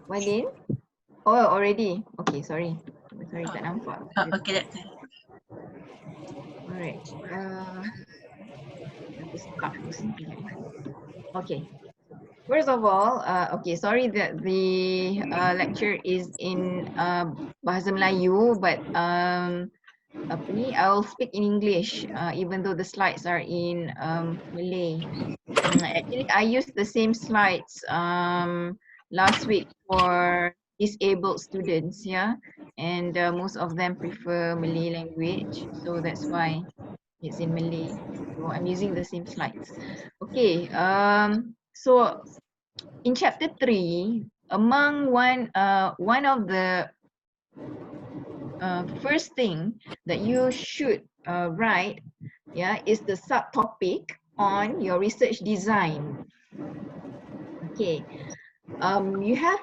Walin? Oh, already. Okay, sorry. Sorry, tak nampak. Okay, Doctor. Alright. Aku start dulu sekejap. Okay. First of all, okay, sorry that the lecture is in Bahasa Melayu, but apa ni, I'll speak in English even though the slides are in Malay. Actually, I used the same slides last week for disabled students, yeah, and most of them prefer Malay language, so that's why it's in Malay. So I'm using the same slides. Okay, so in chapter 3, among one of the first thing that you should write, yeah, is the subtopic on your research design. Okay, you have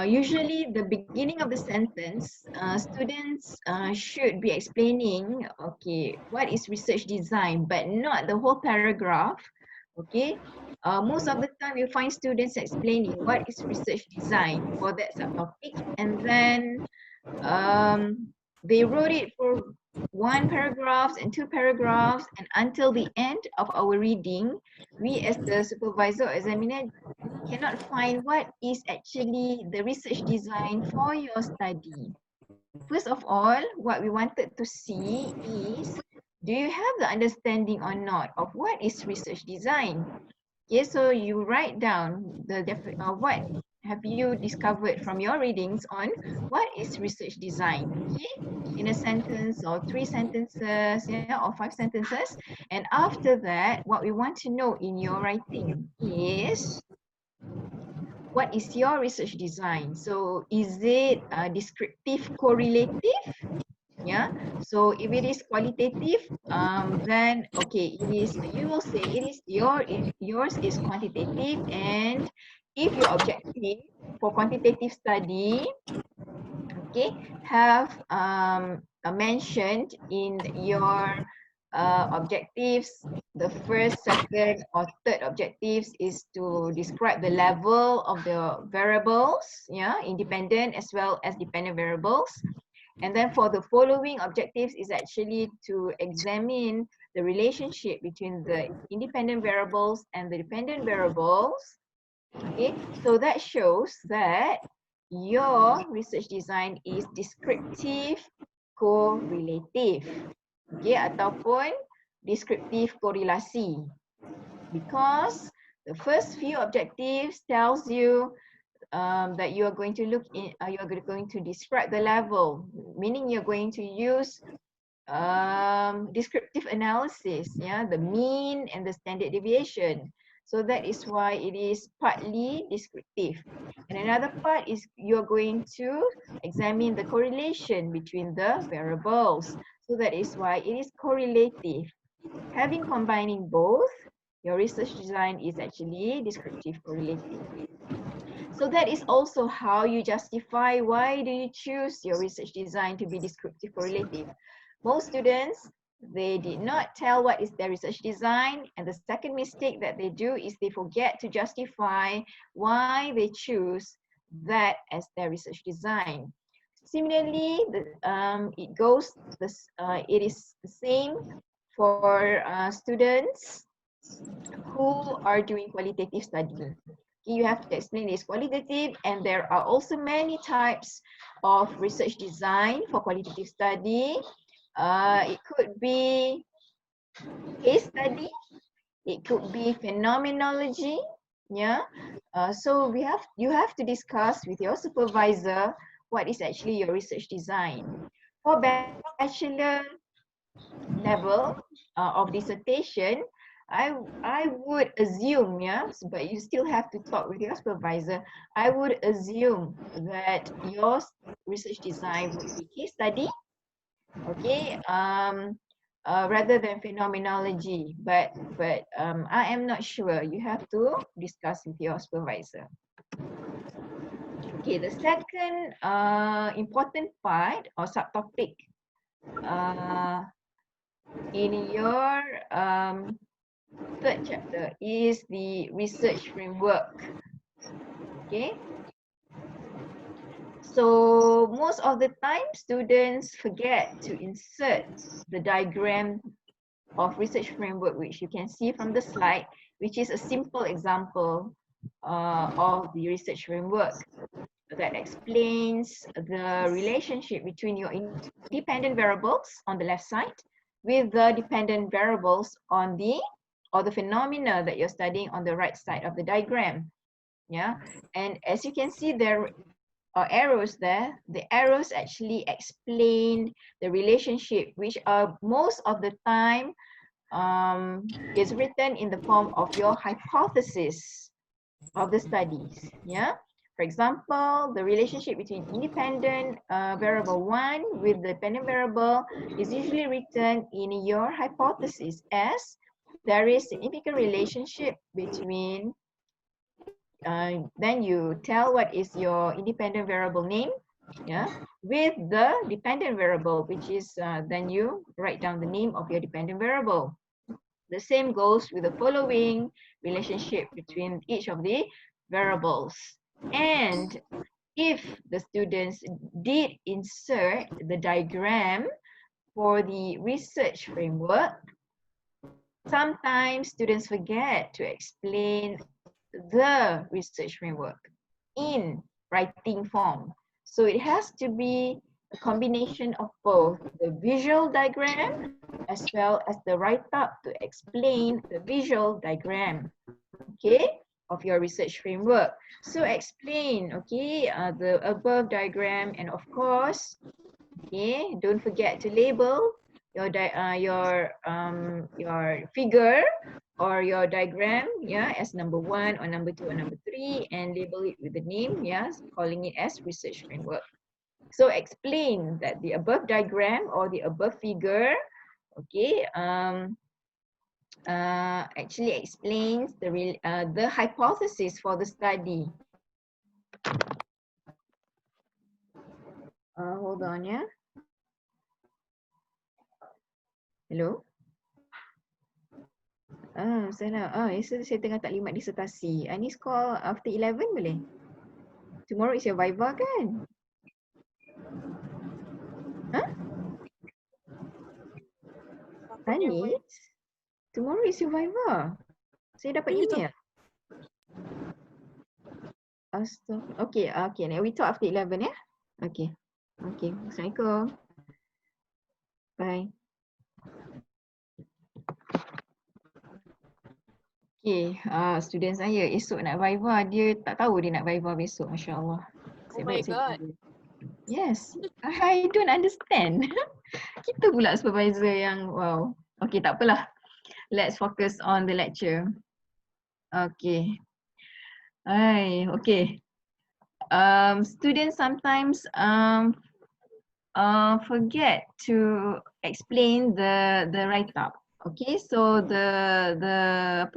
usually the beginning of the sentence, students should be explaining, okay, what is research design, but not the whole paragraph. Okay, most of the time you find students explaining what is research design for that subtopic, and then they wrote it for one paragraph and two paragraphs, and until the end of our reading, we as the supervisor or examiner cannot find what is actually the research design for your study. First of all, what we wanted to see is, do you have the understanding or not of what is research design? Okay, so you write down what have you discovered from your readings on what is research design, okay, in a sentence or 3 sentences, yeah, or 5 sentences. And after that, what we want to know in your writing is, what is your research design? So is it descriptive correlative? Yeah, so if it is qualitative, then okay, it is, you will say it is yours is quantitative. And if your objective for quantitative study, okay, have mentioned in your objectives, the first, second, or third objectives is to describe the level of the variables, yeah, independent as well as dependent variables. And then for the following objectives is actually to examine the relationship between the independent variables and the dependent variables. Okay, so that shows that your research design is descriptive correlative, okay, ataupun descriptive korelasi, because the first few objectives tells you that you are going to look in, you are going to describe the level, meaning you're going to use descriptive analysis, yeah, the mean and the standard deviation. So that is why it is partly descriptive. And another part is you're going to examine the correlation between the variables. So that is why it is correlative. Having combining both, your research design is actually descriptive correlative. So that is also how you justify why do you choose your research design to be descriptive correlative. Most students, they did not tell what is their research design, and the second mistake that they do is they forget to justify why they choose that as their research design. Similarly, it is the same for students who are doing qualitative study. You have to explain it's qualitative, and there are also many types of research design for qualitative study. It could be case study, it could be phenomenology, yeah. So you have to discuss with your supervisor what is actually your research design. For bachelor level of dissertation, I would assume, yeah, but you still have to talk with your supervisor. I would assume that your research design would be case study, okay, rather than phenomenology. But I am not sure. You have to discuss with your supervisor. Okay, the second important part or subtopic in your third chapter is the research framework. Okay, So most of the time, students forget to insert the diagram of research framework, which you can see from the slide, which is a simple example of the research framework that explains the relationship between your independent variables on the left side with the dependent variables on the phenomena that you're studying on the right side of the diagram. Yeah, and as you can see, there are arrows there. The arrows actually explain the relationship, which are most of the time is written in the form of your hypothesis of the studies. Yeah. For example, the relationship between independent variable 1 with the dependent variable is usually written in your hypothesis as there is significant relationship between, then you tell what is your independent variable name, yeah, with the dependent variable, which is then you write down the name of your dependent variable. The same goes with the following relationship between each of the variables. And if the students did insert the diagram for the research framework, sometimes students forget to explain the research framework in writing form. So it has to be a combination of both the visual diagram as well as the write-up to explain the visual diagram, okay, of your research framework. So explain, okay, the above diagram, and of course, okay, don't forget to label your figure or your diagram, yeah, as number 1 or number 2 or number 3, and label it with the name, yes, calling it as research framework. So explain that the above diagram or the above figure, okay, actually explains the hypothesis for the study. Hold on, yeah. Hello. Saya tengah tak limat disertasi. Anis call after 11 boleh? Tomorrow is your Viva kan? Huh? Anis? Tomorrow is your Viva. Saya dapat email. Okay, okay. We talk after 11 ya? Okay. Okay. Assalamualaikum. Bye. Okay, student saya esok nak Viva, dia tak tahu dia nak Viva besok, Masya Allah. Oh my God. Yes, I don't understand. Kita pula supervisor yang wow. Okay, tak apalah. Let's focus on the lecture. Okay. Okay. Students sometimes forget to explain the write-up. Okay, so the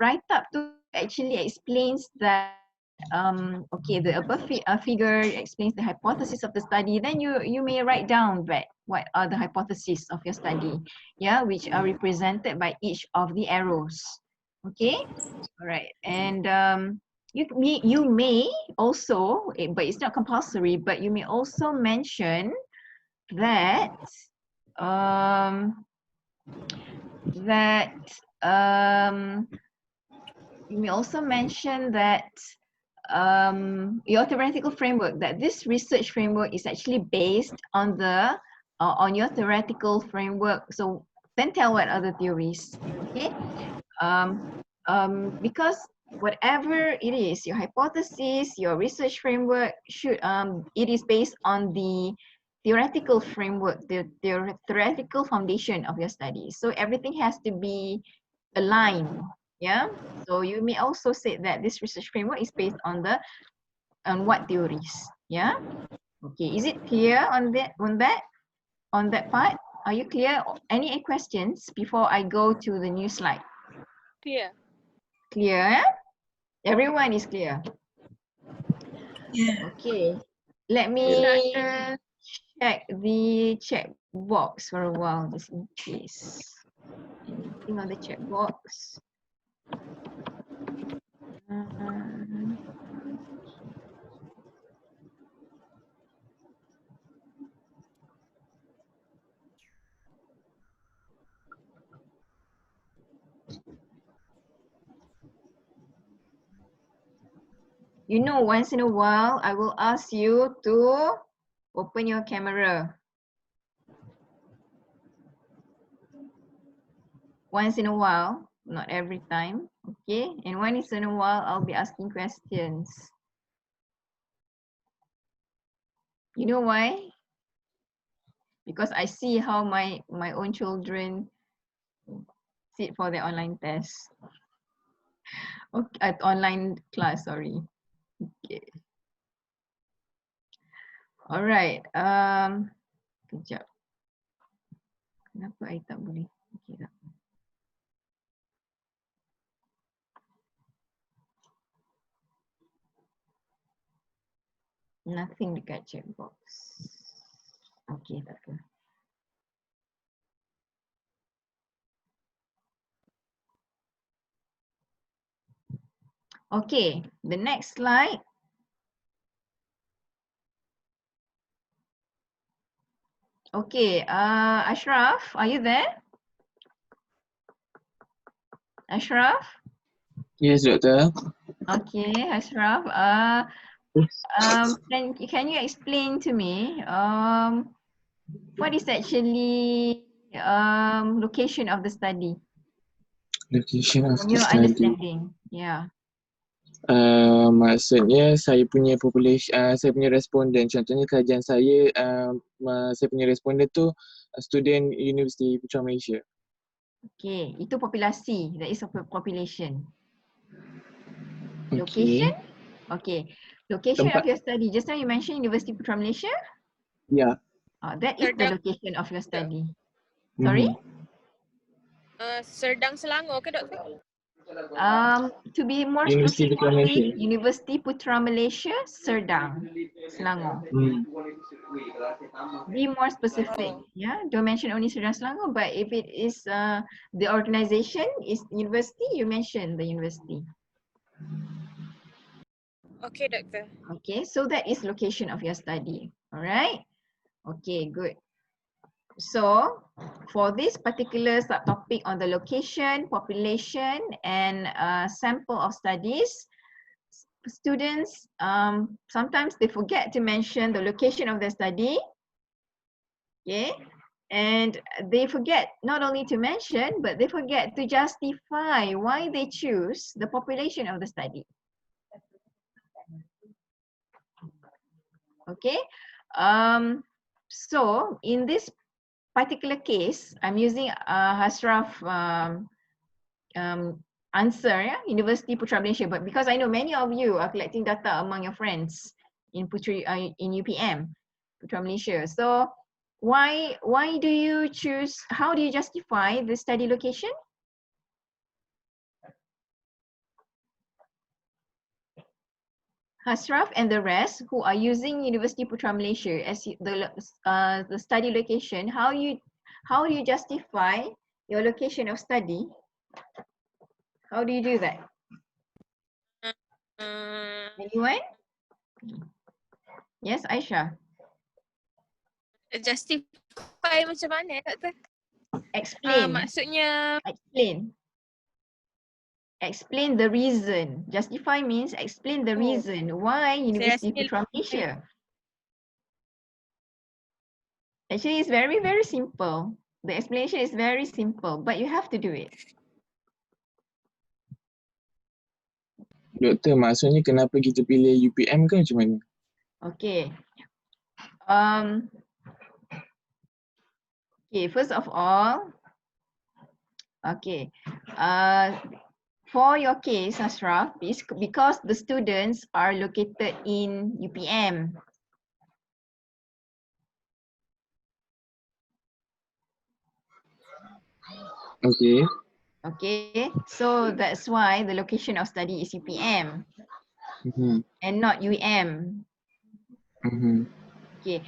write-up actually explains that okay, the above figure explains the hypothesis of the study. Then you may write down that what are the hypotheses of your study, yeah, which are represented by each of the arrows. Okay, all right, and you may also, but it's not compulsory, but you may also mention that you may also mention that your theoretical framework, that this research framework is actually based on the on your theoretical framework. So then tell what other theories, okay? Because whatever it is, your hypothesis, your research framework should it is based on the theoretical framework, the theoretical foundation of your study. So everything has to be aligned. Yeah. So you may also say that this research framework is based on what theories. Yeah. Okay. Is it clear on that part? Are you clear? Any questions before I go to the new slide? Clear. Clear? Everyone is clear. Yeah. Okay. Let me check the chat box for a while, just in case. Anything on the chat box? You know, once in a while, I will ask you to open your camera. Once in a while, not every time, okay? And once in a while, I'll be asking questions. You know why? Because I see how my own children sit for the online test. Okay, at online class, sorry. Okay. Alright. Kejap. Kenapa I tak boleh? Okay, tak. Nothing dekat chat box. Okay, tak apa. Okay, the next slide. Okay, Ashraf, are you there? Ashraf? Yes, Doctor. Okay, Ashraf. Can you explain to me what is actually location of the study Location of from the your study. understanding? Yeah. Maksudnya saya punya population, saya punya responden. Contohnya kajian saya, saya punya responden tu student Universiti Putra Malaysia. Okay, itu populasi. That is a population. Okay. Location? Okay. Location of Tempat. your study. Just now you mentioned University Putra Malaysia. Ya. That is the Serdang. location of your study. Sorry? Serdang Selangor ke Doktor? To be more Universiti Putra specifically, Malaysia. University Putra Malaysia, Serdang, Selangor. Be more specific, yeah. Don't mention only Serdang Selangor, but if it is the organization is university, you mention the university. Okay, Doktor. Okay, so that is location of your study. All right. Okay, good. So for this particular subtopic on the location, population, and sample of studies, students sometimes they forget to mention the location of their study. Okay, and they forget not only to mention, but they forget to justify why they choose the population of the study. Okay, so in this particular case, I'm using Hasraf answer, yeah, University Putra Malaysia, but because I know many of you are collecting data among your friends in in UPM, Putra Malaysia. So why do you choose, how do you justify the study location? Hasraf and the rest who are using University Putra Malaysia as the study location, how do you justify your location of study? How do you do that? Anyone? Yes, Aisha. Justify macam mana, Doktor? Explain. Maksudnya Explain the reason. Justify means explain the reason why University rasa Putra Malaysia. Actually, it's very, very simple. The explanation is very simple, but you have to do it. Doktor, maksudnya kenapa kita pilih UPM ke macam mana? Okay. Okay, first of all, okay. For your case, Ashraf, because the students are located in UPM. Okay. Okay, so that's why the location of study is UPM and not UM. Okay,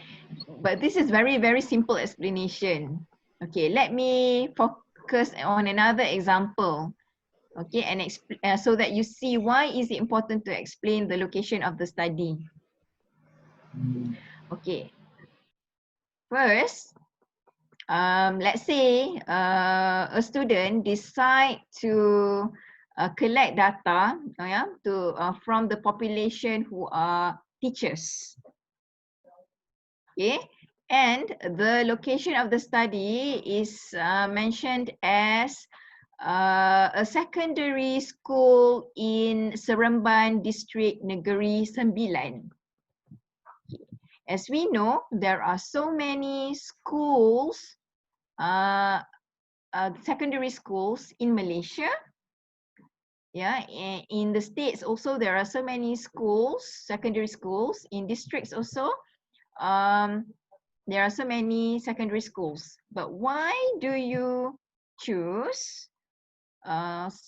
but this is very, very simple explanation. Okay, let me focus on another example. Okay, and so that you see why is it important to explain the location of the study. Okay, first, let's say a student decide to collect data from the population who are teachers. Okay, and the location of the study is mentioned as a secondary school in Seremban District Negeri Sembilan. As we know, there are so many schools, secondary schools in Malaysia. Yeah, in the states also there are so many schools, secondary schools. In districts also, there are so many secondary schools. But why do you choose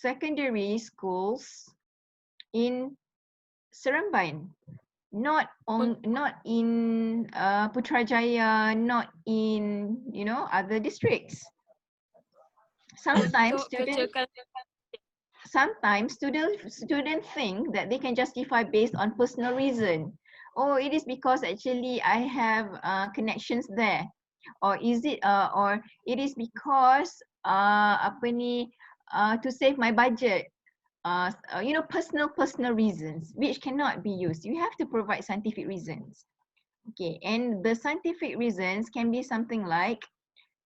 secondary schools in Seremban? Not in Putrajaya, not in other districts. Sometimes Untuk kecilkan students think that they can justify based on personal reason. Oh, it is because actually I have connections there, or is it or it is because to save my budget. Personal reasons which cannot be used. You have to provide scientific reasons. Okay, and the scientific reasons can be something like,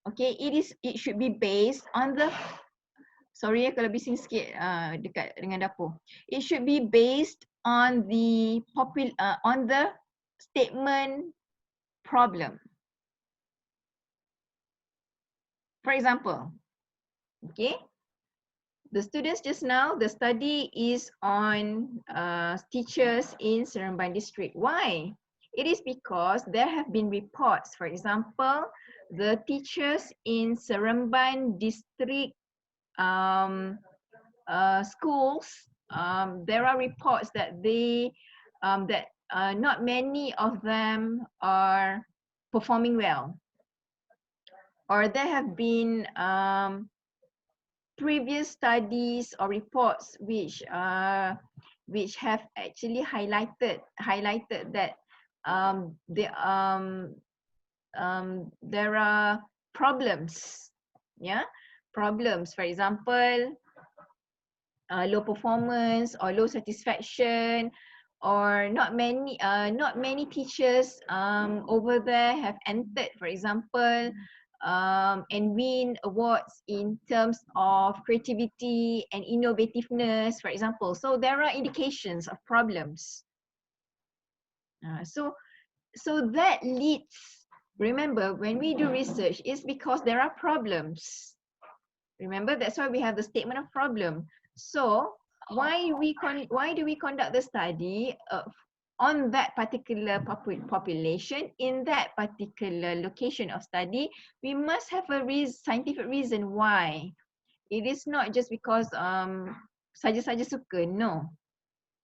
okay, it should be based on the, sorry kalau bising sikit dekat dengan dapur. It should be based on the statement problem. For example, okay, the students just now, the study is on teachers in Seremban district. Why? It is because there have been reports, for example, the teachers in Seremban district schools, there are reports that not many of them are performing well, or there have been previous studies or reports which have actually highlighted that there are problems, problems. For example, low performance or low satisfaction, or not many teachers over there have entered, for example, and win awards in terms of creativity and innovativeness, for example. So there are indications of problems. So that leads, remember, when we do research, it's because there are problems. Remember, that's why we have the statement of problem. So why do we conduct the study on that particular population in that particular location of study? We must have a scientific reason why. It is not just because saja-saja suka, no.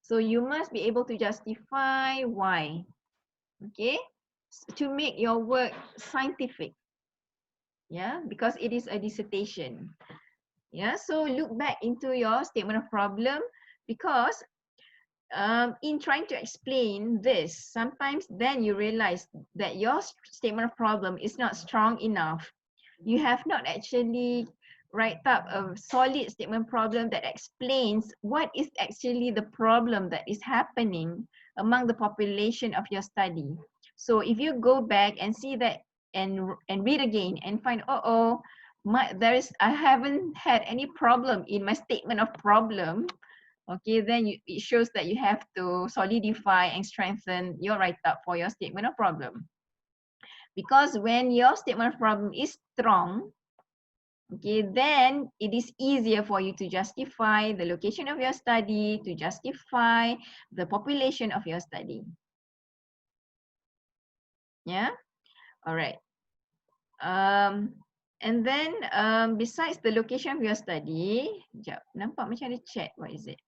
So you must be able to justify why, okay, to make your work scientific, because it is a dissertation. So look back into your statement of problem, because in trying to explain this, sometimes then you realize that your statement of problem is not strong enough. You have not actually write up a solid statement problem that explains what is actually the problem that is happening among the population of your study. So if you go back and see that and read again and find, I haven't had any problem in my statement of problem, okay, then it shows that you have to solidify and strengthen your write-up for your statement of problem. Because when your statement of problem is strong, okay, then it is easier for you to justify the location of your study, to justify the population of your study. Yeah, all right. And then besides the location of your study, sekejap, nampak macam ada chat, what is it?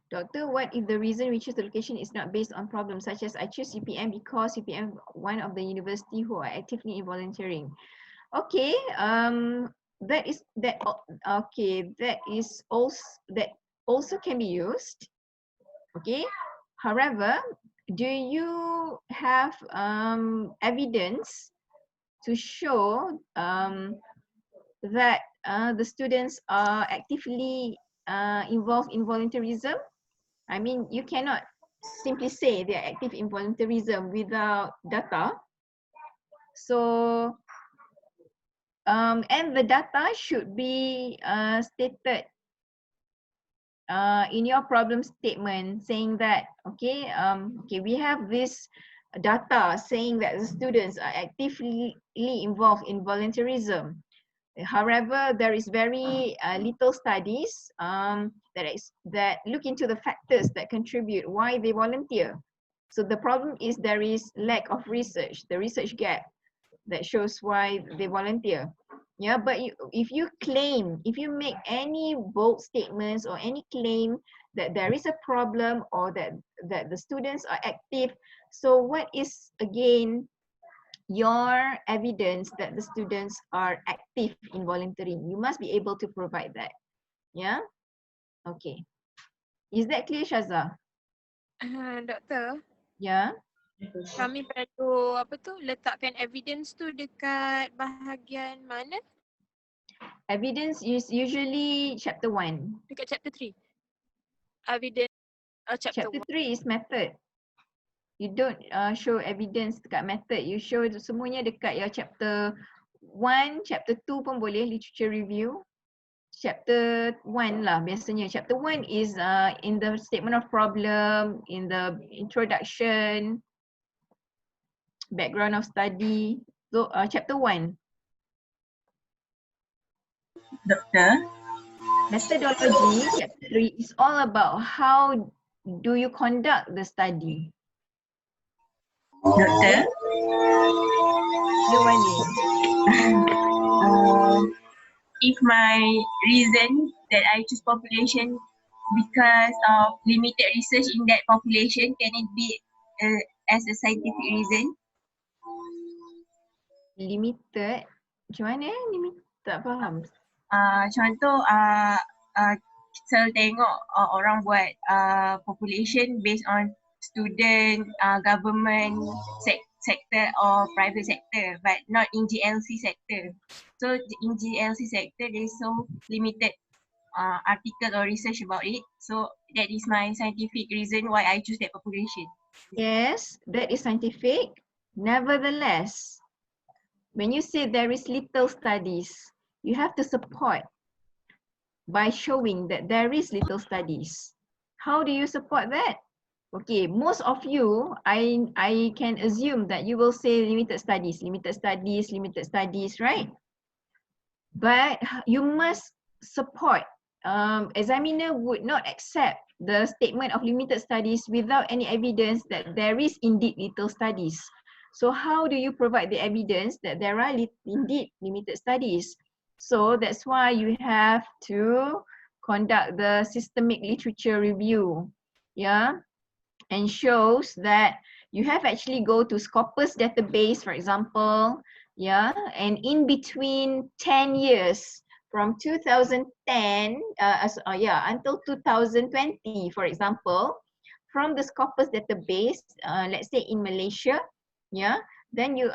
Doctor, what if the reason we choose the location is not based on problems, such as I choose CPM because CPM one of the university who are actively volunteering? Okay, okay, that also can be used. Okay, however, do you have evidence to show that the students are actively involved in volunteerism? I mean, you cannot simply say they are active in volunteerism without data. So, and the data should be stated in your problem statement, saying that, okay, we have this data saying that the students are actively involved in volunteerism. However, there is very little studies that look into the factors that contribute why they volunteer. So the problem is there is lack of research, the research gap that shows why they volunteer. Yeah, but if you make any bold statements or any claim that there is a problem or that the students are active, so what is again your evidence that the students are active in volunteering? You must be able to provide that. Yeah. Okay. Is that clear, Shaza? Doktor, Yeah. kami perlu letakkan evidence tu dekat bahagian mana? Evidence is usually chapter 1. Dekat chapter 3. Evidence chapter Chapter 1. 3 is method. You don't show evidence dekat method. You show semuanya dekat your chapter 1, chapter 2 pun boleh, literature review. Chapter 1 lah biasanya. Chapter 1 is in the statement of problem, in the introduction, background of study. So chapter 1. Doktor, Methodology, chapter 3 is all about how do you conduct the study. Doktor, You Wani. if my reason that I choose population because of limited research in that population, can it be as a scientific reason? Limited. Macam mana limited? Tak faham. Contoh, kita tengok orang buat population based on student, government sector or private sector, but not in GLC sector. So in GLC sector, there's so limited article or research about it. So that is my scientific reason why I choose that population. Yes, that is scientific. Nevertheless, when you say there is little studies, you have to support by showing that there is little studies. How do you support that? Okay, most of you, I can assume that you will say limited studies, right? But you must support. Examiner would not accept the statement of limited studies without any evidence that there is indeed little studies. So how do you provide the evidence that there are indeed limited studies? So that's why you have to conduct the systemic literature review, yeah, and shows that you have actually go to Scopus database, for example, yeah, and in between 10 years from 2010 until 2020, for example, from the Scopus database, let's say in Malaysia, yeah, then you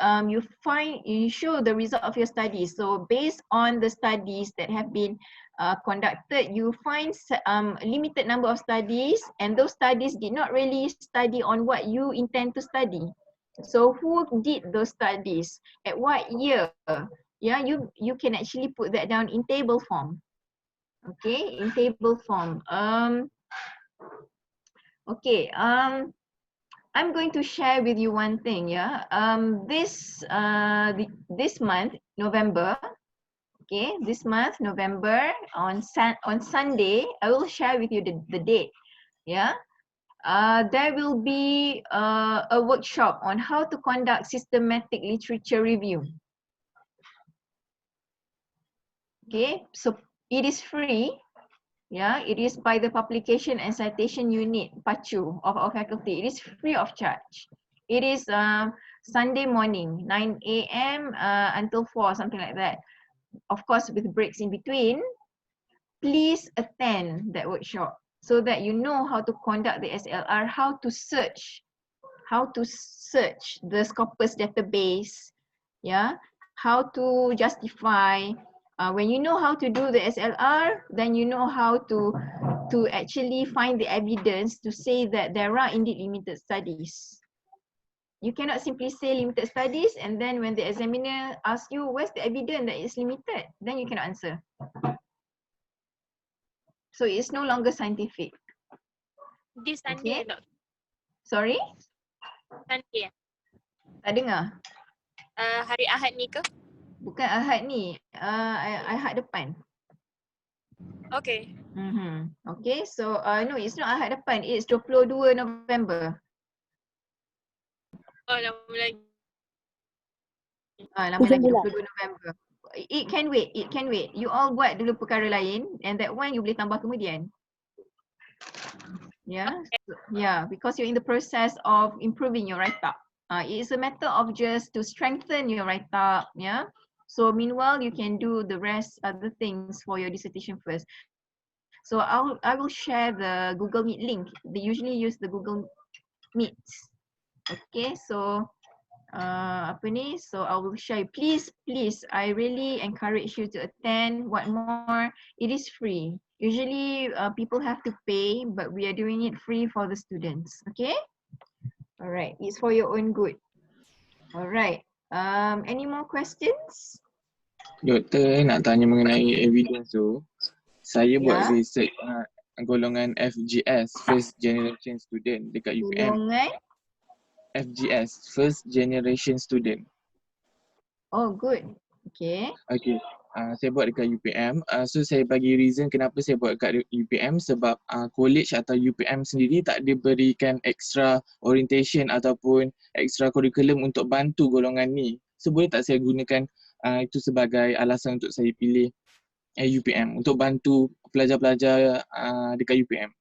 show the result of your studies. So based on the studies that have been conducted, you find a limited number of studies, and those studies did not really study on what you intend to study. So who did those studies? At what year? Yeah, you can actually put that down in table form. Okay, in table form. Okay, I'm going to share with you one thing, yeah. This month, November, okay, this month, November, on Sunday, I will share with you the date, yeah. There will be a workshop on how to conduct systematic literature review. Okay, so it is free. Yeah, it is by the Publication and Citation Unit, PACU, of our faculty. It is free of charge. It is Sunday morning, 9 a.m. Until 4, something like that. Of course, with breaks in between. Please attend that workshop so that you know how to conduct the SLR, how to search the Scopus database, yeah, how to justify. When you know how to do the SLR, then you know how to actually find the evidence to say that there are indeed limited studies. You cannot simply say limited studies and then when the examiner asks you where's the evidence that it's limited, then you cannot answer. So it's no longer scientific. This Sunday, Okay. Dok. Sorry? Sunday. Tak dengar. Hari Ahad ni ke? Bukan Ahad ni. Ahad depan. Okay. Okay, so no, it's not Ahad depan. It's 22 November. Oh, lama lagi. Lama lagi 22 November. It can wait, it can wait. You all buat dulu perkara lain and that one you boleh tambah kemudian. Yeah, because you're in the process of improving your write-up. It's a matter of just to strengthen your write-up, yeah. So meanwhile, you can do the rest other things for your dissertation first. So I will share the Google Meet link. They usually use the Google Meets. Okay, so so I will share. Please, I really encourage you to attend. What more, it is free. Usually people have to pay, but we are doing it free for the students. Okay. All right. It's for your own good. All right. Any more questions? Doktor nak tanya mengenai evidence tu. Saya buat Ya. research golongan FGS, First Generation Student dekat UPM. Golongan? FGS, First Generation Student. Oh, good. Okay. Okay. Saya buat dekat UPM. So saya bagi reason kenapa saya buat dekat UPM sebab college atau UPM sendiri tak ada berikan extra orientation ataupun extra curriculum untuk bantu golongan ni. So boleh tak saya gunakan itu sebagai alasan untuk saya pilih UPM untuk bantu pelajar-pelajar dekat UPM.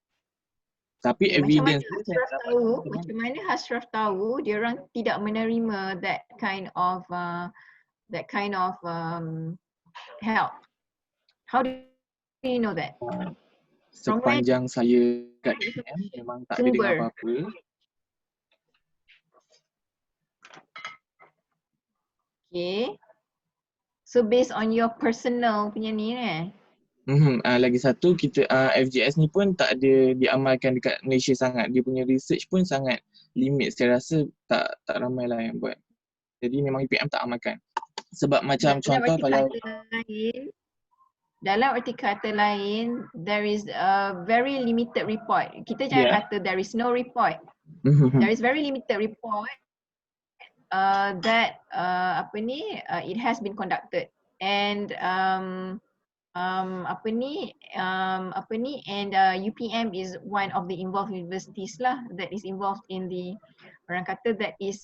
Tapi Okay, evidence tu saya tak dapat. macam mana Hasraf tahu dia orang tidak menerima that kind of help? How do you know that? From where? Sepanjang saya kat UPM memang tak ada dengar Sumber. apa-apa. Okay. So based on your personal punya ni Lagi satu kita FGS ni pun tak ada diamalkan dekat Malaysia sangat. Dia punya research pun sangat limit. Saya rasa tak ramai lah yang buat. Jadi memang UPM tak amalkan. Sebab macam contoh kalau dalam arti kata lain, there is a very limited report. Kita jangan kata there is no report. There is very limited report that it has been conducted and UPM is one of the involved universities lah that is involved in the orang kata that is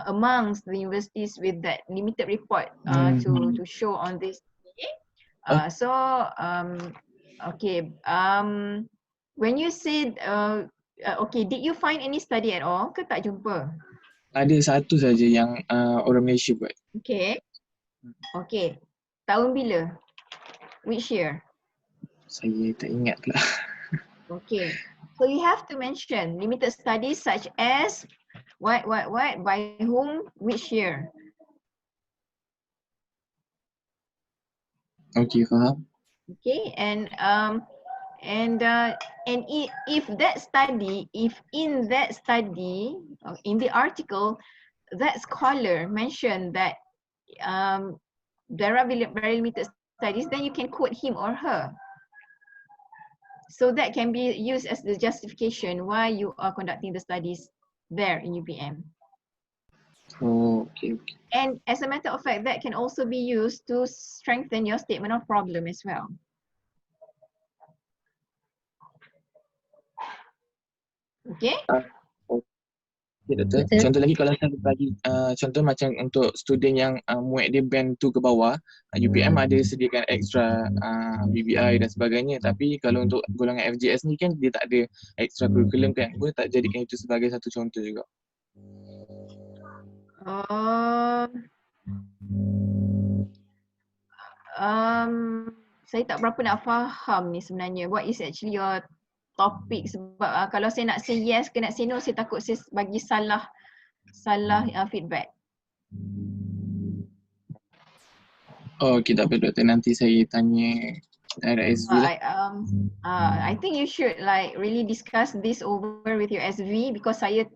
amongst the universities with that limited report to show on this. When you said okay, did you find any study at all ke tak jumpa? ada satu saja yang orang Malaysia buat. Okay. Tahun bila? Which year? Saya tak ingat pula. Okay. So you have to mention limited studies such as what, by whom, which year? Okay, faham. Okay, and if that study, if in that study, in the article, that scholar mentioned that there are very limited studies, then you can quote him or her. So that can be used as the justification why you are conducting the studies there in UPM. Oh, okay. And as a matter of fact, that can also be used to strengthen your statement of problem as well. Okay? Okay, doktor. Contoh lagi kalau saya bagi contoh macam untuk student yang muat dia band 2 ke bawah, UPM ada sediakan extra BBI dan sebagainya, tapi kalau untuk golongan FGS ni kan dia tak ada extra curriculum kan. Boleh tak jadikan itu sebagai satu contoh juga? Um, um, saya tak berapa nak faham ni sebenarnya. What is actually your topic? Sebab kalau saya nak say yes ke nak say no, saya takut saya bagi salah feedback. Oh, okay, tak apa doktor. Nanti saya tanya SB lah. I think you should like really discuss this over with your SV because saya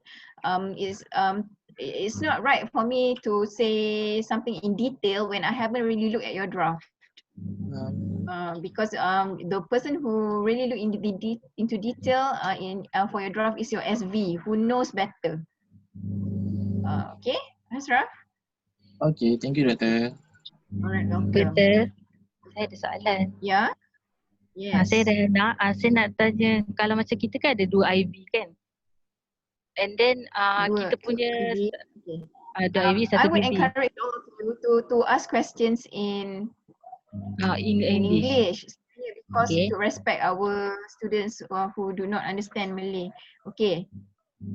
it's not right for me to say something in detail when I haven't really looked at your draft. Because the person who really look into detail for your draft is your SV who knows better. Okay, Ashraf? Okay, thank you doktor. Alright, welcome. Doktor, saya ada soalan. Yeah? Yes. Saya nak tanya, kalau macam kita kan ada 2 IV kan? And then kita punya Okay. 2 IV, 1 I would BB. encourage all of you to ask questions in English. Because Okay. to respect our students who do not understand Malay. Okay.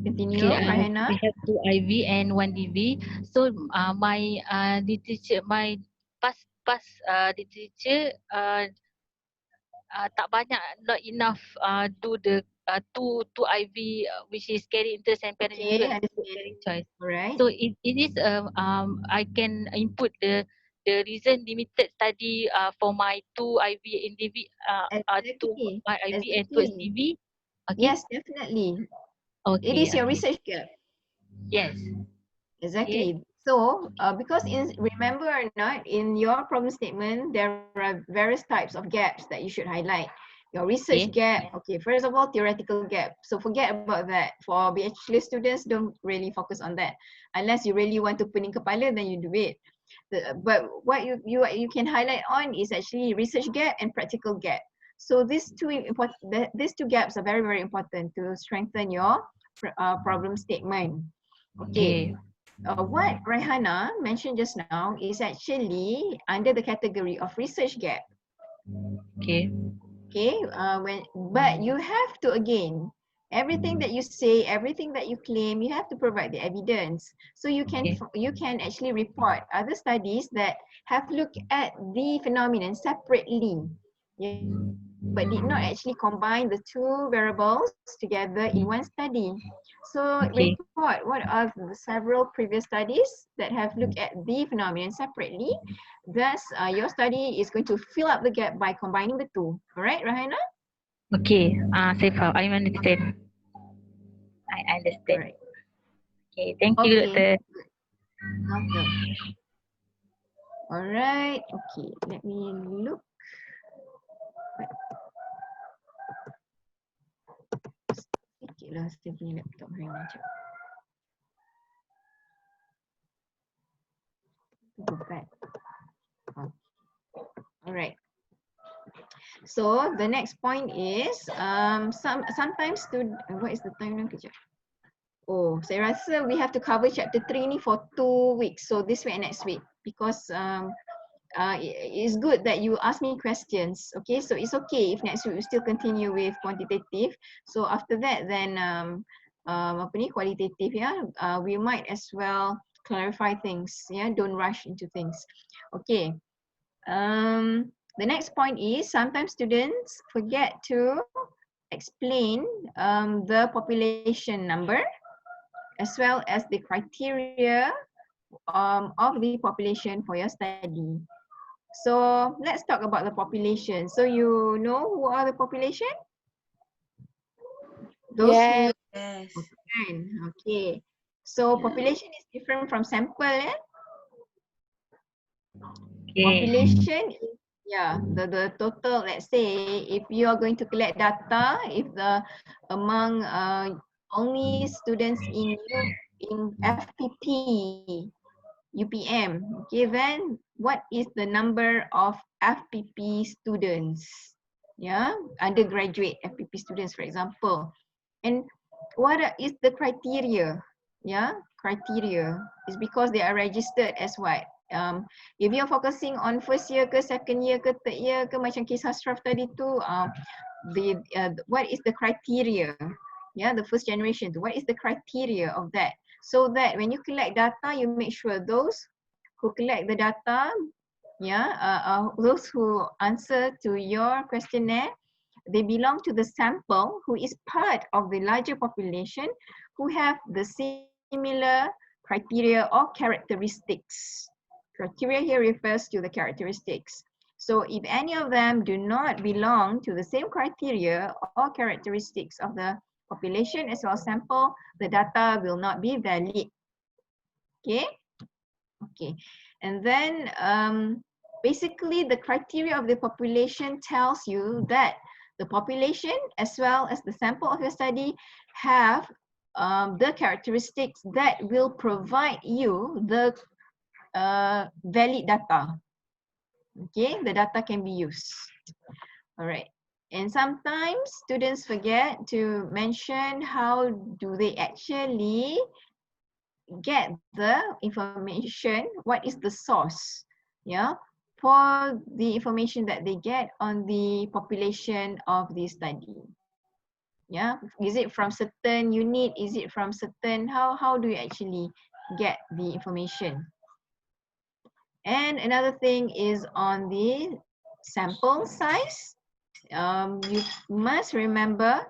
Continue, Okay, Rahana. we have 2 IV and 1 DV. So my literature, my past literature tak banyak, not enough do the two IV which is carry interest and parent Okay, influence, understand. parent choice. Alright. So it is I can input the reason limited study for my 2 IV in DV to Exactly. my IV and towards DV. Okay. Yes, definitely. Okay. It is your research gap. Yes. Exactly. So, because remember or not, in your problem statement, there are various types of gaps that you should highlight. Your research gap, okay, first of all, theoretical gap. So forget about that. For BHL students, don't really focus on that. Unless you really want to pening kepala, then you do it. But what you can highlight on is actually research gap and practical gap. So these two gaps are very, very important to strengthen your problem statement. Okay. What Raihana mentioned just now is actually under the category of research gap. Okay. Okay. But you have to, again, everything that you say, everything that you claim, you have to provide the evidence. So you can actually report other studies that have looked at the phenomenon separately, but did not actually combine the two variables together in one study. So report what are the several previous studies that have looked at the phenomenon separately. Thus, your study is going to fill up the gap by combining the two. All right, Rahana? Okay, saya faham. I understand. I understand. Alright. Okay, thank you, Doctor. Welcome. Alright, okay. Let me look. Sikitlah saya punya laptop hari ni. Go back. Alright. So the next point is sometimes what is the time now kejap? Oh, saya rasa we have to cover chapter 3 ni for 2 weeks. So this week and next week because it's good that you ask me questions. Okay, so it's okay if next week we still continue with quantitative. So after that then qualitative, yeah, we might as well clarify things, yeah, don't rush into things. Okay. The next point is sometimes students forget to explain the population number as well as the criteria of the population for your study. So let's talk about the population. So you know who are the population? Those Yes. who okay. So population is different from sample, eh? Population is, yeah, the total, let's say if you are going to collect data, if among only students in FPP UPM, okay, then what is the number of FPP students, yeah, undergraduate FPP students for example, and what is the criteria, yeah, criteria is because they are registered as what, if you're focusing on first year ke second year ke third year ke macam case Ashraf tadi tu, what is the criteria, yeah, the first generation, what is the criteria of that? so that when you collect data, you make sure those who collect the data, those who answer to your questionnaire, they belong to the sample who is part of the larger population who have the similar criteria or characteristics. Criteria here refers to the characteristics. So if any of them do not belong to the same criteria or characteristics of the population as well as sample, the data will not be valid. Okay? Okay. And then basically the criteria of the population tells you that the population as well as the sample of your study have the characteristics that will provide you the valid data. Okay, the data can be used. All right. And sometimes students forget to mention how do they actually get the information, what is the source, yeah, for the information that they get on the population of the study. Yeah, is it from certain unit? Is it from certain, how do you actually get the information? And another thing is on the sample size. You must remember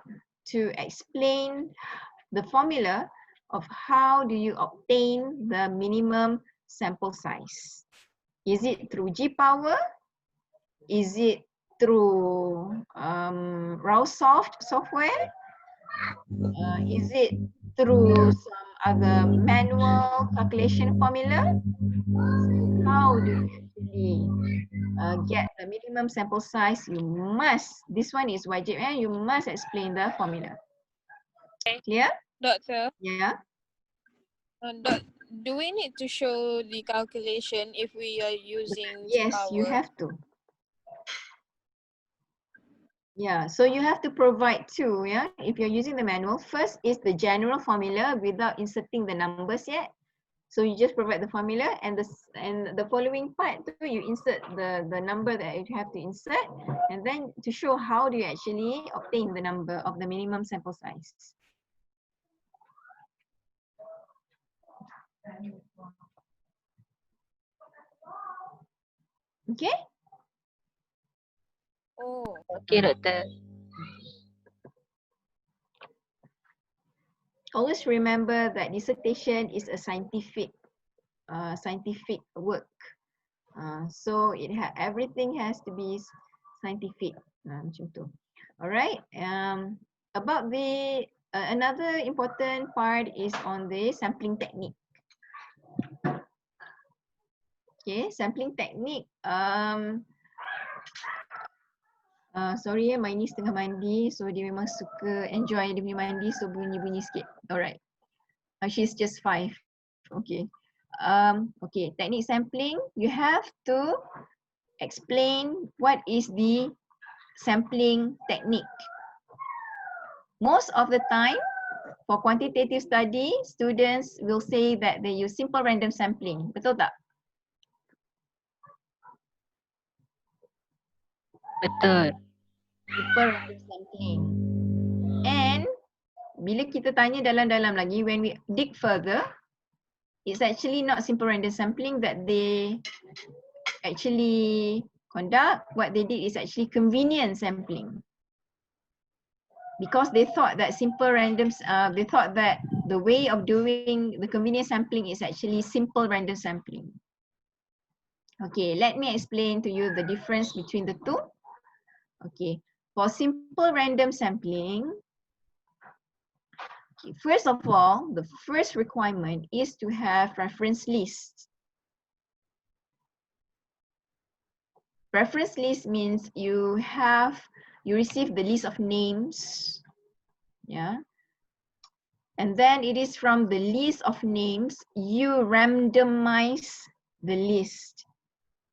to explain the formula of how do you obtain the minimum sample size. Is it through G power? Is it through RAWSoft software? Is it through some other manual calculation formula? How do you actually get the minimum sample size? You must, this one is wajib, you must explain the formula. Okay. Clear? Doctor, Yeah. do we need to show the calculation if we are using Yes, power? you have to. Yeah, so you have to provide two, yeah. If you're using the manual, first is the general formula without inserting the numbers yet. So you just provide the formula, and the following part too, you insert the number that you have to insert, and then to show how do you actually obtain the number of the minimum sample size. Okay? Oh, Okay, Doktor. Always remember that dissertation is a scientific work. So everything has to be scientific. Macam tu. Alright. About the another important part is on the sampling technique. Okay, sampling technique. Sorry my niece tengah mandi, so dia memang suka enjoy dia punya mandi, so bunyi-bunyi sikit. Alright. She's just 5. Okay. Okay, technique sampling, you have to explain what is the sampling technique. Most of the time, for quantitative study, students will say that they use simple random sampling. Betul tak? Betul. Simple random sampling. And bila kita tanya dalam-dalam lagi, when we dig further, it's actually not simple random sampling that they actually conduct. What they did is actually convenient sampling. Because they thought that simple randoms, they thought that the way of doing the convenient sampling is actually simple random sampling. Okay, let me explain to you the difference between the two. Okay, for simple random sampling, okay, first of all, the first requirement is to have reference list. Reference list means you receive the list of names, yeah. And then it is from the list of names, you randomize the list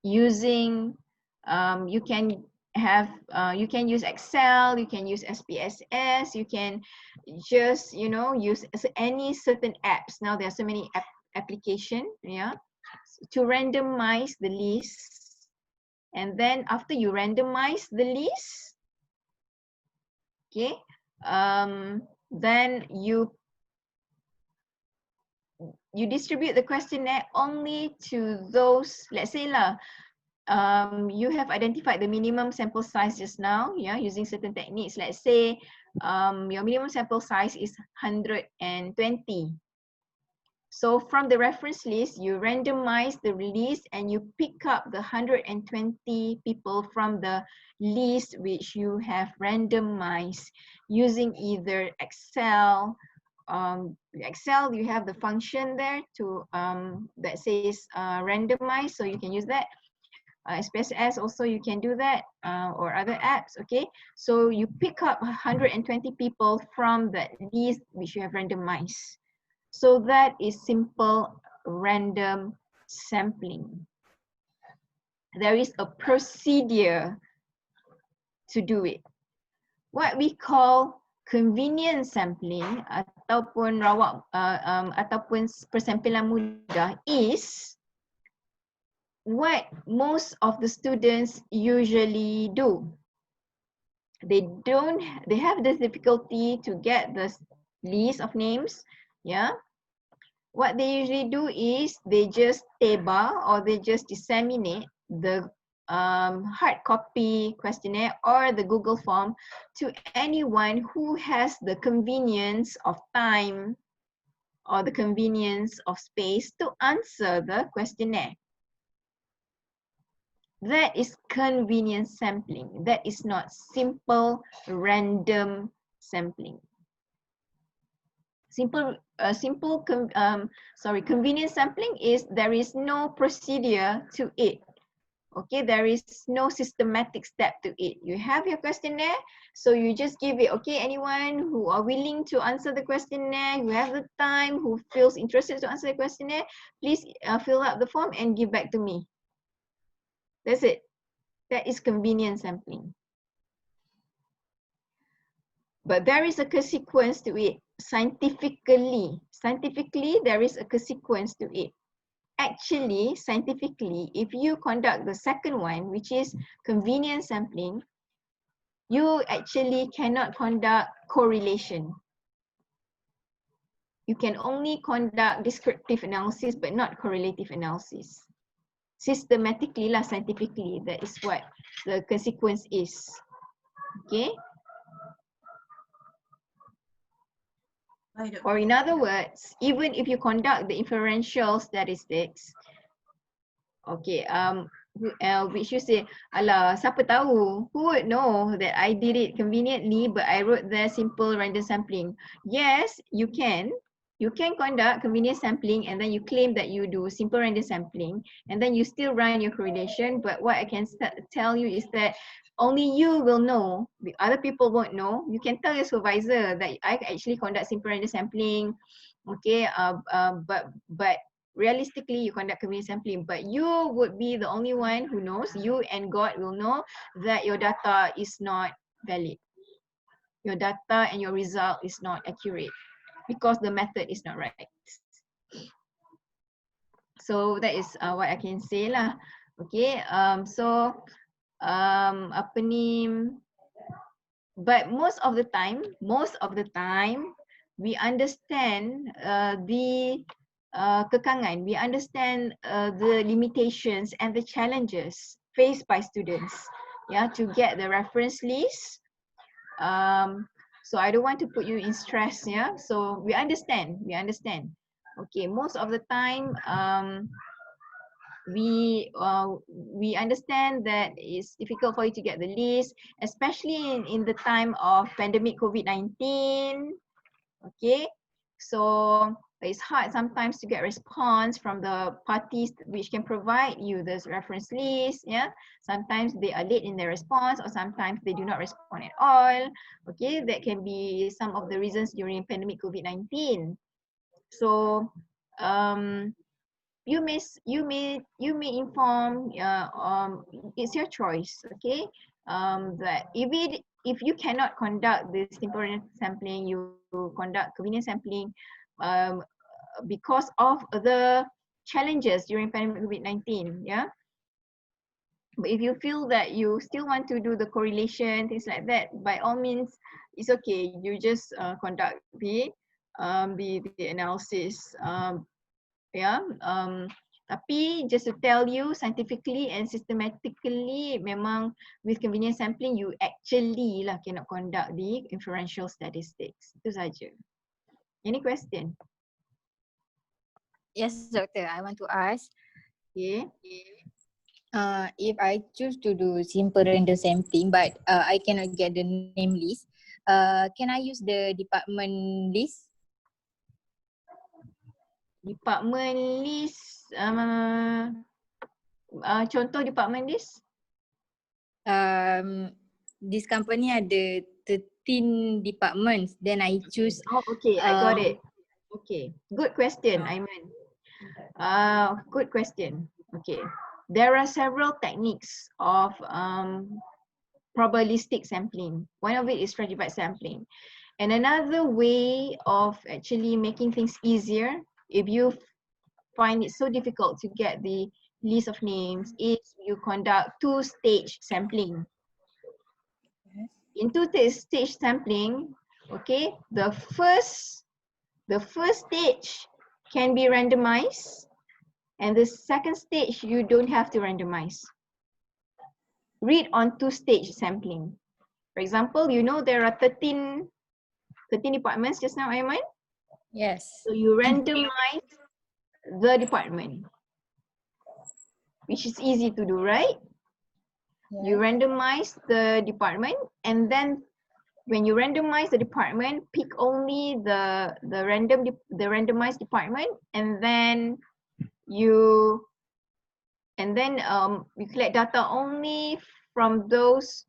using, you can use Excel, you can use SPSS, you can just, use any certain apps. Now there are so many application, yeah, to randomize the list. And then after you randomize the list, okay, then you you distribute the questionnaire only to those, let's say lah, you have identified the minimum sample size just now, yeah, using certain techniques. Let's say your minimum sample size is 120. So from the reference list, you randomize the list and you pick up the 120 people from the list which you have randomized using either Excel. Excel, you have the function there to that says randomize, so you can use that. SPSS also you can do that, or other apps. Okay, so you pick up 120 people from that list which you have randomized. So that is simple random sampling. There is a procedure to do it. What we call convenience sampling ataupun rawak ataupun persampilan mudah is what most of the students usually do. They have this difficulty to get the list of names, yeah. What they usually do is they just teba or they just disseminate the hard copy questionnaire or the Google form to anyone who has the convenience of time or the convenience of space to answer the questionnaire. That is convenience sampling. That is not simple random sampling. Convenience sampling is there is no procedure to it. Okay, there is no systematic step to it. You have your questionnaire, so you just give it. Okay, anyone who are willing to answer the questionnaire, who have the time, who feels interested to answer the questionnaire, please fill out the form and give back to me. That's it. That is convenience sampling. But there is a consequence to it. Scientifically, there is a consequence to it. Actually, scientifically, if you conduct the second one, which is convenience sampling, you actually cannot conduct correlation. You can only conduct descriptive analysis, but not correlative analysis. Systematically lah, scientifically, that is what the consequence is. Okay. Or in other words, even if you conduct the inferential statistics, okay, which you say, alah, siapa tahu, who would know that I did it conveniently, but I wrote there simple random sampling. Yes, you can. You can conduct convenience sampling and then you claim that you do simple random sampling and then you still run your correlation. But what I can tell you is that only you will know, the other people won't know. You can tell your supervisor that I actually conduct simple random sampling, okay, but realistically you conduct convenience sampling, but you would be the only one who knows, you and God will know that your data is not valid. Your data and your result is not accurate because the method is not right. So that is what I can say lah. Okay, apa ni, but most of the time we understand the kekangan, we understand the limitations and the challenges faced by students, yeah, to get the reference list. So I don't want to put you in stress, yeah. So we understand. Okay, most of the time we understand that it's difficult for you to get the list, especially in the time of pandemic COVID-19. Okay, so it's hard sometimes to get response from the parties which can provide you this reference list. Yeah, sometimes they are late in their response, or sometimes they do not respond at all. Okay, that can be some of the reasons during pandemic COVID-19. So you may inform, it's your choice. Okay, that if you cannot conduct this simple random sampling, you conduct convenience sampling because of the challenges during pandemic COVID-19. Yeah, but if you feel that you still want to do the correlation, things like that, by all means, it's okay. You just conduct the the analysis. Yeah. Tapi just to tell you, scientifically and systematically, memang with convenience sampling you actually lah cannot conduct the inferential statistics. Itu saja. Any question? Yes, doctor. I want to ask, Okay. if I choose to do simple random sampling, but I cannot get the name list, can I use the department list? Department list, contoh department list? This company ada 13 departments. Then I choose. Oh, okay, I got it. Okay, good question, Aiman. Good question. Okay, there are several techniques of probabilistic sampling. One of it is stratified sampling. And another way of actually making things easier, if you find it so difficult to get the list of names, is you conduct two-stage sampling. In two-stage sampling, okay, the first stage can be randomized, and the second stage you don't have to randomize. Read on two-stage sampling. For example, you know there are 13 departments just now, Aiman? Yes. So you randomize the department, which is easy to do, right? Yes. You randomize the department, and then when you randomize the department, pick only the randomized department, and then you collect data only from those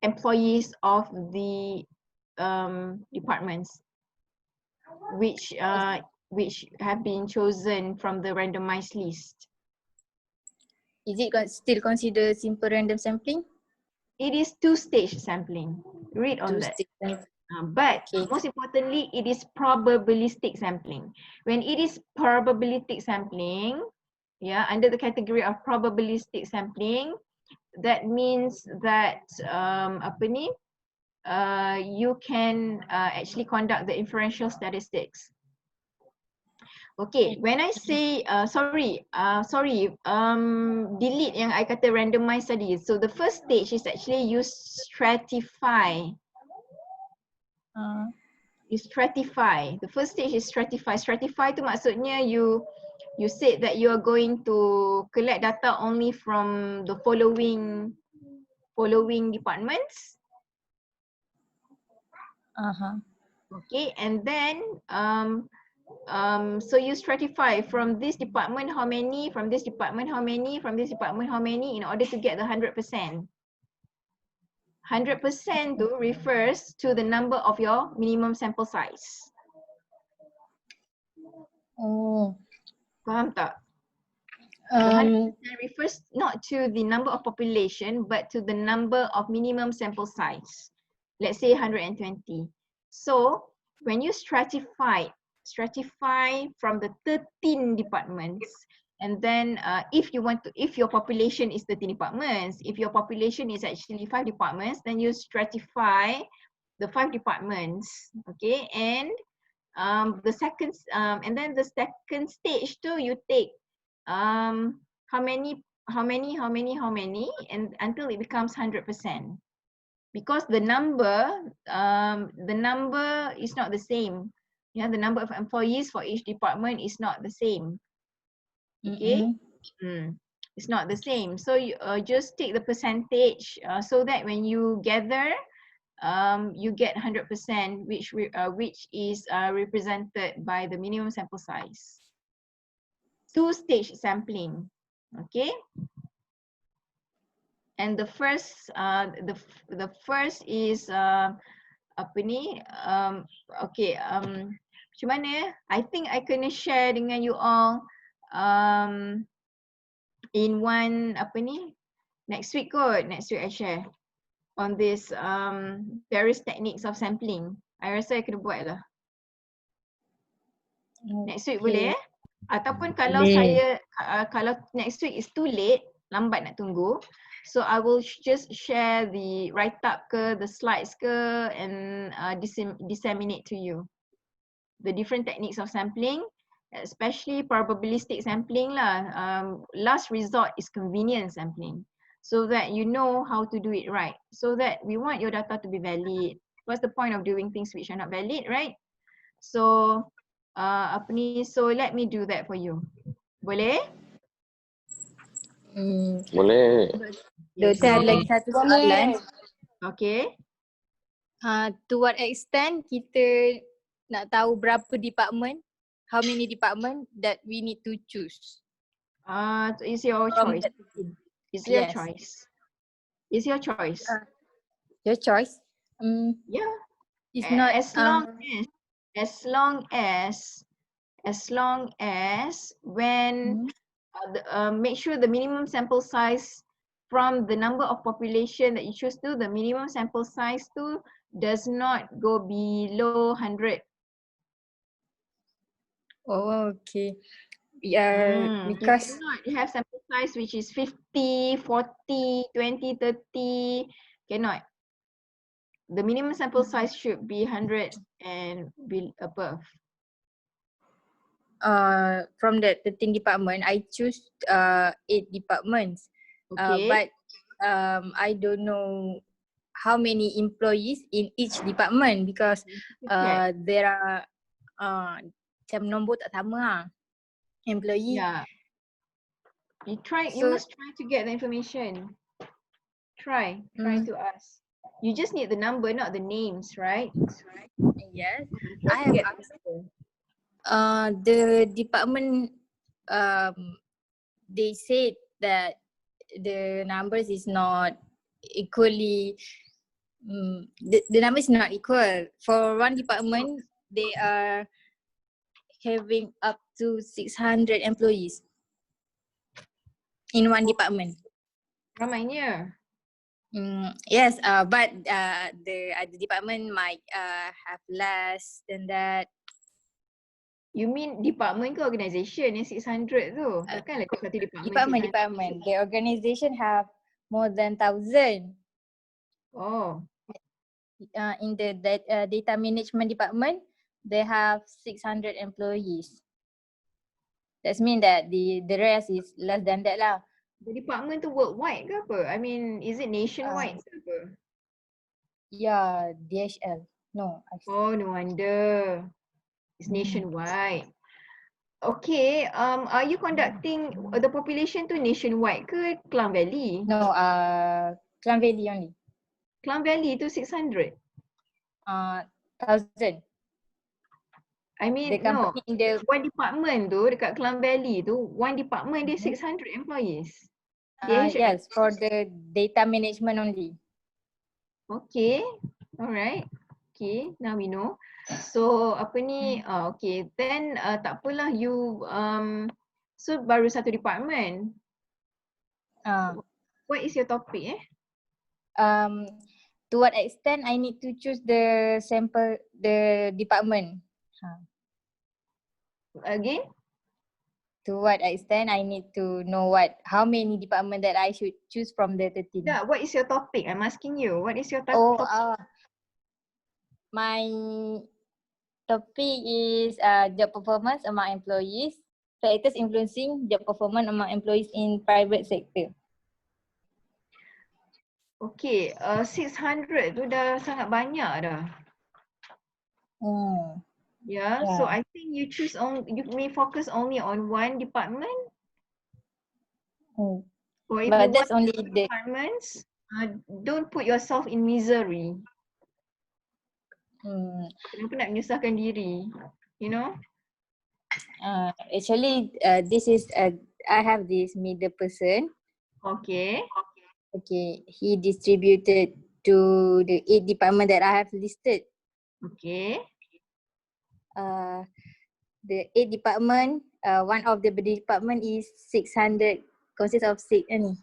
employees of the departments which have been chosen from the randomized list. Is it still considered simple random sampling? It is two-stage sampling. Read on that. But Okay. most importantly, it is probabilistic sampling. When it is probabilistic sampling, yeah, under the category of probabilistic sampling, that means that you can actually conduct the inferential statistics. Okay, when I say delete yang I kata randomize tadi. So the first stage is actually you stratify. You stratify. The first stage is stratify. Stratify tu maksudnya you said that you are going to collect data only from the following departments. Okay, and then so you stratify from this department how many, from this department how many, from this department how many, in order to get the 100%. 100% tu refers to the number of your minimum sample size. Oh. Faham tak? The 100% refers not to the number of population but to the number of minimum sample size. Let's say 120. So when you stratify from the 13 departments, and then if your population is 13 departments, if your population is actually 5 departments, then you stratify the 5 departments, okay, and the second stage too, you take how many, and until it becomes 100%. Because the number is not the same. Yeah, the number of employees for each department is not the same. Okay, it's not the same. So you just take the percentage so that when you gather, you get 100%, which is represented by the minimum sample size. Two-stage sampling. Okay. And the first is apa ni? Okay, macam mana ya? I think I kena share dengan you all in one apa ni? Next week kot. Next week I share on this various techniques of sampling. I rasa I kena buat lah. Next week boleh Ataupun kalau kalau next week is too late, lambat nak tunggu, so I will just share the write up ke, the slides ke, and disseminate to you. the different techniques of sampling, especially probabilistic sampling lah. Last resort is convenience sampling, so that you know how to do it right. So that we want your data to be valid. What's the point of doing things which are not valid, right? So so let me do that for you. Boleh? Boleh. Doktor ada lagi satu soalan. Okay. To what extent kita nak tahu berapa department, how many department that we need to choose? It's your From choice. that 15. It's your Yes. choice. It's your choice. Your choice. Yeah. It's not As long as when make sure the minimum sample size from the number of population that you choose to, the minimum sample size to does not go below 100. Oh, okay. Yeah, You because cannot have sample size which is 50, 40, 20, 30. Cannot. The minimum sample size should be 100 and be above. from that 13 department, I choose 8 departments. Okay. But I don't know how many employees in each department because there are macam nombor tak sama lah. Employee. Yeah. You must try to get the information. Try to ask. You just need the number, not the names, right? Yes. I I get have the department they said that the numbers is not equally the numbers is not equal. For one department they are having up to 600 employees in one department. Ramainya. Yes, but the other department might have less than that. You mean department ke organisation yang 600 tu? Takkanlah satu department 600. Department. The organisation have more than 1,000. Oh. In the data management department, they have 600 employees. That means that the rest is less than that lah. The department tu worldwide ke apa? I mean, is it nationwide ke apa? Yeah, DHL. No. Oh, no wonder. It's nationwide. Okay, are you conducting the population tu nationwide ke Klang Valley? No, Klang Valley only. Klang Valley tu 600? 1,000. I mean, no. One department tu dekat Klang Valley tu, one department dia 600 employees. Yes, for the data management only. Okay, alright. Okay, now we know. So apa ni, okay, then tak apalah you, so baru satu department. What is your topic To what extent I need to choose the sample, the department? Again? To what extent I need to know how many department that I should choose from the 13? Yeah, what is your topic? I'm asking you. What is your topic? My topic is job performance among employees, factors influencing job performance among employees in private sector. Okay, 600 tu dah sangat banyak dah. Yeah, so I think you may focus only on one department. Or if But that's want only the departments, don't put yourself in misery. Kenapa nak menyusahkan diri? You know? Actually, this is I have this middle person. Okay. Okay, he distributed to the 8 department that I have listed. Okay. The 8 department, one of the department is 600, consists of 6 ni.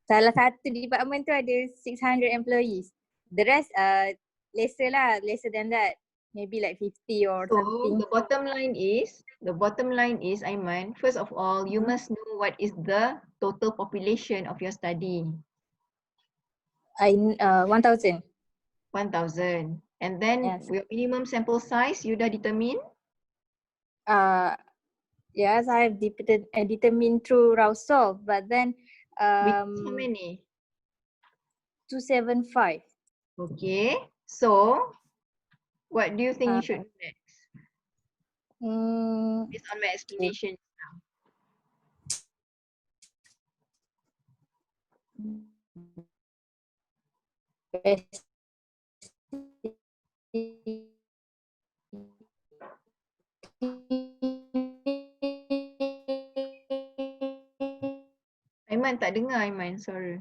Salah satu department tu ada 600 employees. The rest lesser than that. Maybe like 50 or something. So the bottom line is Aiman, first of all, you must know what is the total population of your study. 1,000. 1,000. And then your minimum sample size you dah determine? Yes, I have determined through route solve, but then Which is how many? 275. Okay. So what do you think you should do next? Mm, Based on my explanation. best Aiman tak dengar Aiman, sorry.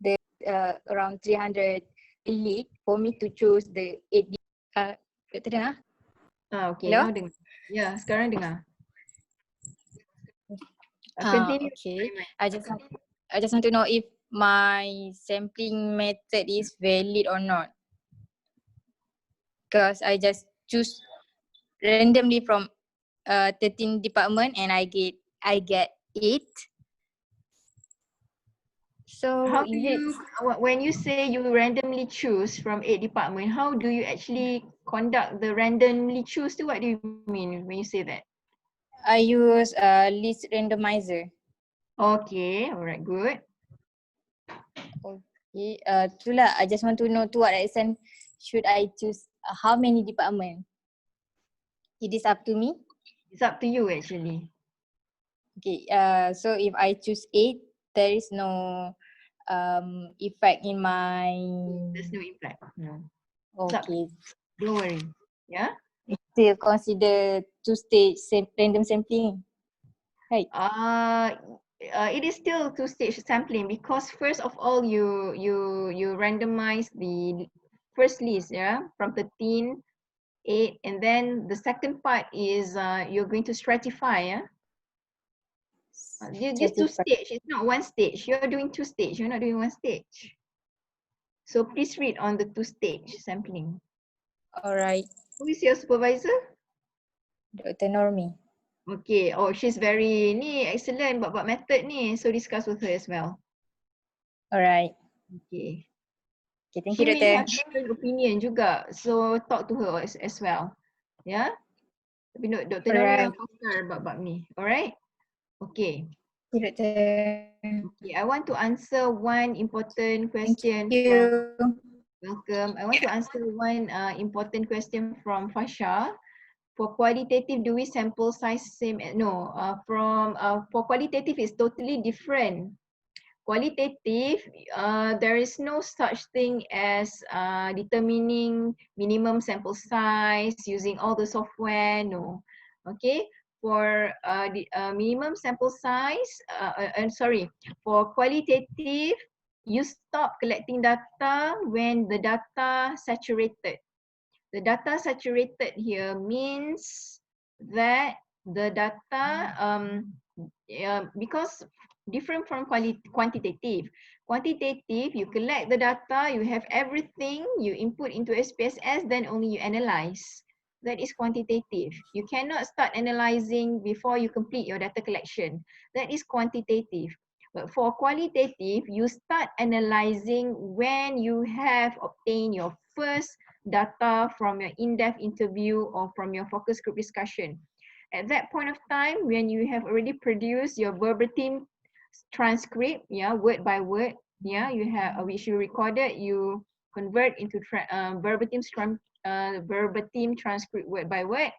the around 300 elite for me to choose the 8 Doktor dengar? Okay, Hello? now dengar. Ya, sekarang dengar. Continue. Okay. Aiman. I just want to know if my sampling method is valid or not. Because I just choose randomly from 13 department and I get 8. So How do is it you, when you say you randomly choose from 8 department, how do you actually conduct the randomly choose to? What do you mean when you say that? I use list randomizer. Okay, alright, good. Okay, itulah I just want to know to what extent should I choose how many department? It is up to me. It's up to you actually. Okay, so if I choose 8, there is no effect in my. There's no impact. No. It's up to Okay, you. Don't worry. Yeah. still consider two-stage random sampling, right? It is still two-stage sampling because first of all you randomize the first list, yeah, from 13, 8, and then the second part is you're going to stratify, yeah. This two Certified. stage, it's not one stage. You're doing two stage, you're not doing one stage. So please read on the two stage sampling. Alright, Who is your supervisor? Dr. Normi. Okay, oh she's very ni excellent bab method ni, so discuss with her as well. Alright. Okay. Okay, thank She you, may Doctor. have different opinion juga, so talk to her as well. Yeah. Tapi Dr. Nori yang Alright. pakar bab ni. Alright. Okay. Thank you, Doctor. Okay, I want to answer one important Thank question you. from welcome. I want to answer one important question from Fasha. For qualitative, do we sample size same? No, for qualitative is totally different. Qualitative, there is no such thing as determining minimum sample size using all the software. No, okay. For the minimum sample size, for qualitative, you stop collecting data when the data saturated. The data saturated here means that the data, because different from quantitative. Quantitative, you collect the data, you have everything, you input into SPSS, then only you analyze. That is quantitative. You cannot start analyzing before you complete your data collection. That is quantitative. But for qualitative, you start analyzing when you have obtained your first data from your in-depth interview or from your focus group discussion. At that point of time, when you have already produced your verbatim transcript, yeah, word by word, yeah, you have which you recorded, you convert into verbatim transcript word by word.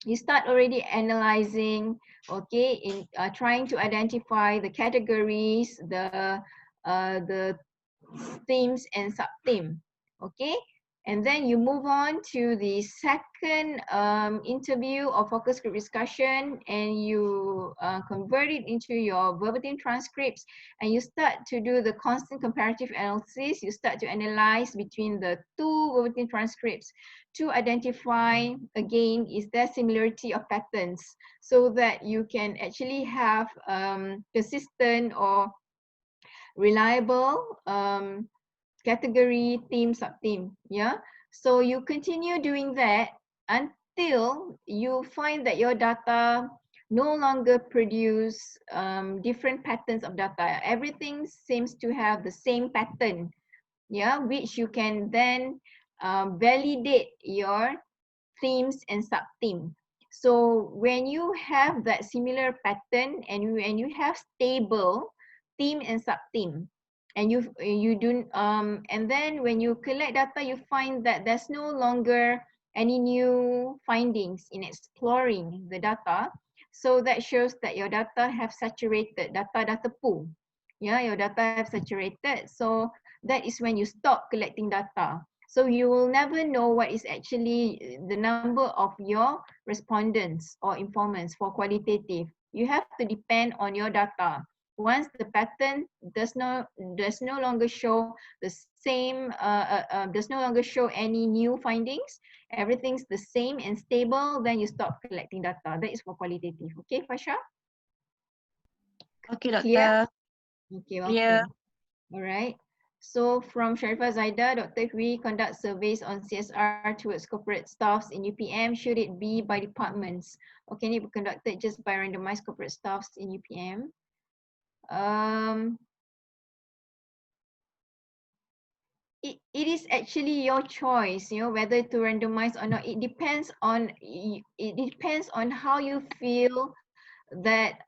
You start already analyzing, okay, in trying to identify the categories, the themes and sub-theme, okay? And then you move on to the second interview or focus group discussion, and you convert it into your verbatim transcripts, and you start to do the constant comparative analysis. You start to analyze between the two verbatim transcripts to identify, again, is there similarity of patterns, so that you can actually have consistent or reliable category, theme, sub-theme, yeah? So you continue doing that until you find that your data no longer produce different patterns of data. Everything seems to have the same pattern, yeah, which you can then validate your themes and sub-theme. So when you have that similar pattern and you have stable theme and sub-theme, and you do and then when you collect data, you find that there's no longer any new findings in exploring the data. So that shows that your data have saturated, data pool. Yeah, your data have saturated. So that is when you stop collecting data. So you will never know what is actually the number of your respondents or informants for qualitative. You have to depend on your data. Once the pattern does no longer show the same, does no longer show any new findings, everything's the same and stable, then you stop collecting data. That is for qualitative. Okay, Fasha? Okay, Clear? Doctor. Okay, Clear. welcome. All right. So from Sharifah Zaida, Dr. If we conduct surveys on CSR towards corporate staffs in UPM, should it be by departments or can it be conducted just by randomized corporate staffs in UPM? It is actually your choice, you know, whether to randomize or not. It depends on how you feel that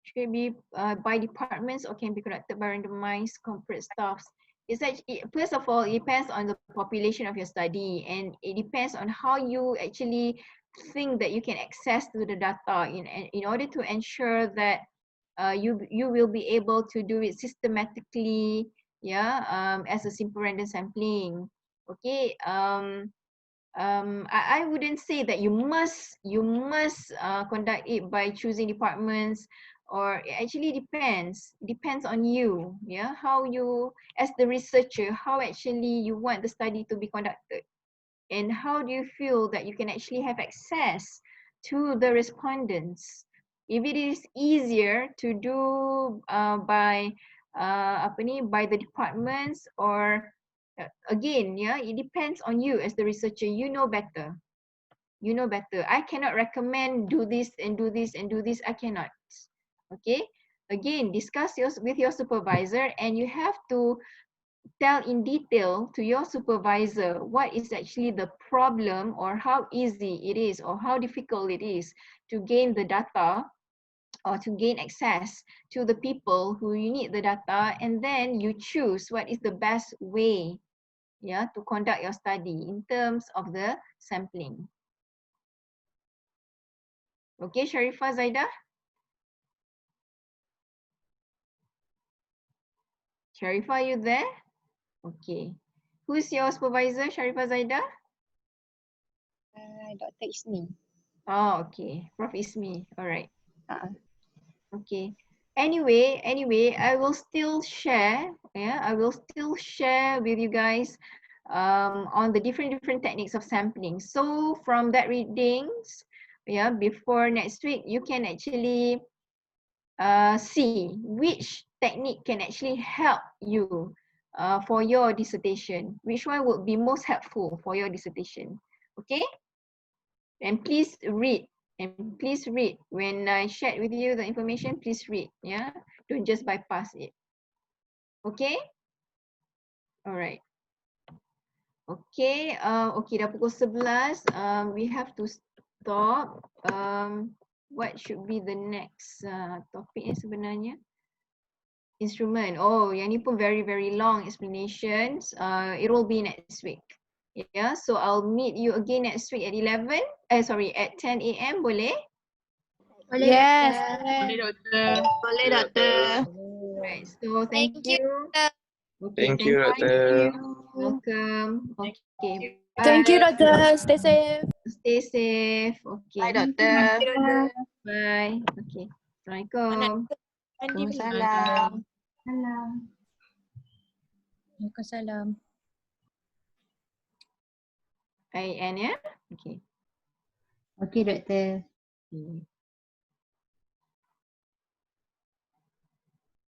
should be by departments or can be conducted by randomized corporate staffs. It's actually, first of all, it depends on the population of your study, and it depends on how you actually think that you can access to the data in order to ensure that you will be able to do it systematically, yeah, as a simple random sampling. Okay. I wouldn't say that you must conduct it by choosing departments, or it actually depends on you, yeah, how you as the researcher, how actually you want the study to be conducted, and how do you feel that you can actually have access to the respondents. If it is easier to do by by the departments, or again, yeah, it depends on you as the researcher. You know better. I cannot recommend do this and do this and do this. I cannot. Okay, again, discuss with your supervisor, and you have to tell in detail to your supervisor what is actually the problem, or how easy it is, or how difficult it is to gain the data, or to gain access to the people who you need the data, and then you choose what is the best way, yeah, to conduct your study in terms of the sampling. Okay, Sharifah Zaida? Sharifah, are you there? Okay. Who's your supervisor, Sharifah Zaida? Dr. Isni. Oh, okay. Prof. Ismi. All right. Uh-uh. Okay. Anyway, I will still share. Yeah, I will still share with you guys on the different techniques of sampling. So from that readings, yeah, before next week, you can actually see which technique can actually help you for your dissertation. Which one would be most helpful for your dissertation? Okay. And please read. And please read. When I shared with you the information, please read. Yeah, don't just bypass it. Okay. All right. Okay. Okay. Dah pukul 11. We have to stop. What should be the next topic sebenarnya? Instrument. Oh, yang ni pun very long explanations. It will be next week. Yeah. So I'll meet you again next week at 11. At 10 a.m. Boleh? Boleh, Yes. Doktor. Boleh, Doktor. Boleh, Doktor. Right. So thank you. Okay, Thank you, Thank Doctor. you. Welcome. Okay. Bye. Thank you, Doctor. Stay safe. Stay safe. Okay. Bye, Doktor. Bye. Okay. Assalamualaikum. Waalaikumsalam. Waalaikumsalam. IN ya. Okay. Okey, Doktor. Okay.